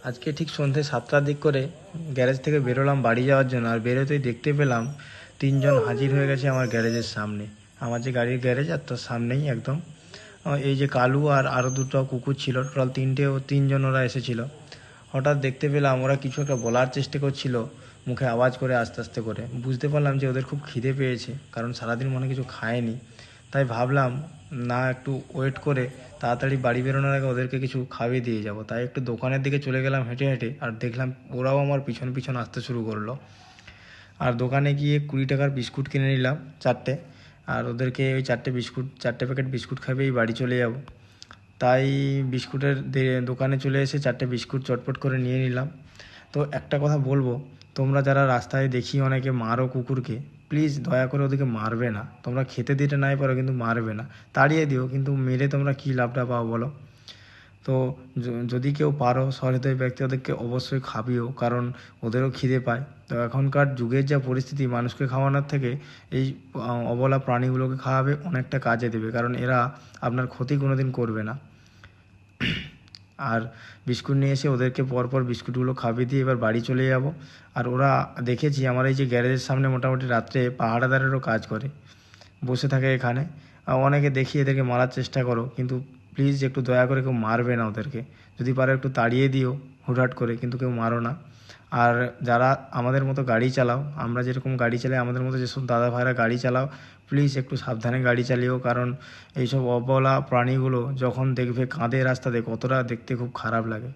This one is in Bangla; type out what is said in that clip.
আজকে ঠিক সন্ধ্যে 7টার দিক করে গ্যারেজ থেকে বেরোলাম বাড়ি যাওয়ার জন্য। আর বেরোতেই দেখতে পেলাম 3জন হাজির হয়ে গেছে আমার গ্যারেজের সামনে। আমার যে গাড়ির গ্যারেজ আর তার সামনেই একদম এই যে কালু আর আরও দুটো কুকুর ছিল, টোটাল 3জন ওরা এসেছিল। হঠাৎ দেখতে পেলাম ওরা কিছু একটা বলার চেষ্টা করছিল, মুখে আওয়াজ করে আস্তে আস্তে করে। বুঝতে পারলাম যে ওদের খুব খিদে পেয়েছে, কারণ সারাদিন মনে কিছু খায়নি। তাই ভাবলাম না, একটু ওয়েট করে তাড়াতাড়ি বাড়ি বেরোনোর আগে ওদেরকে কিছু খাইয়ে দিয়ে যাব। তাই একটু দোকানের দিকে চলে গেলাম হেঁটে হেঁটে, আর দেখলাম ওরাও আমার পিছন পিছন আসতে শুরু করলো। আর দোকানে গিয়ে 20 টাকার বিস্কুট কিনে নিলাম 4টে। আর ওদেরকে ওই 4টে প্যাকেট বিস্কুট খাইয়েই বাড়ি চলে যাব। তাই বিস্কুটের দোকানে চলে এসে 4টে বিস্কুট চটপট করে নিয়ে নিলাম। তো একটা কথা বলবো, তোমরা যারা রাস্তায় দেখি অনেকে মারো কুকুরকে, প্লিজ দয়া করে ওদেরকে মারবে না। তোমরা খেতে দিতে নাই পারো, কিন্তু মারবে না। তাড়িয়ে দিও, কিন্তু মেরে তোমরা কী লাভটা পাও বলো? তো যদি কেউ পারো সহৃদয় ব্যক্তি, ওদেরকে অবশ্যই খাবিও, কারণ ওদেরও খিদে পায়। তো এখনকার যুগের যা পরিস্থিতি, মানুষকে খাওয়ানোর থেকে এই অবলা প্রাণীগুলোকে খাওয়াবে অনেকটা কাজে দেবে, কারণ এরা আপনার ক্ষতি কোনো দিন করবে না। আর বিস্কুট নিয়ে এসে ওদেরকে পরপর বিস্কুটগুলো খাইয়ে দিয়ে এবার বাড়ি চলে যাব। আর ওরা দেখেছি আমার এই যে গ্যারেজের সামনে মোটামুটি রাত্রে পাহারাদারেরও কাজ করে, বসে থাকে এখানে। অনেকে দেখি এদেরকে মারার চেষ্টা করো, কিন্তু প্লিজ একটু দয়া করে কেউ মারবে না ওদেরকে। যদি পারো একটু তাড়িয়ে দিও হুটহাট করে, কিন্তু কেউ মারো না। আর যারা আমাদের মতো গাড়ি চালাও, আমরা যেরকম গাড়ি চালাই, আমাদের মতো যেসব দাদা ভাইরা গাড়ি চালাও, প্লিজ একটু সাবধানে গাড়ি চালিও, কারণ এইসব অবলা প্রাণীগুলো যখন দেখবে কাঁদে রাস্তাতে, কতটা দেখতে খুব খারাপ লাগে।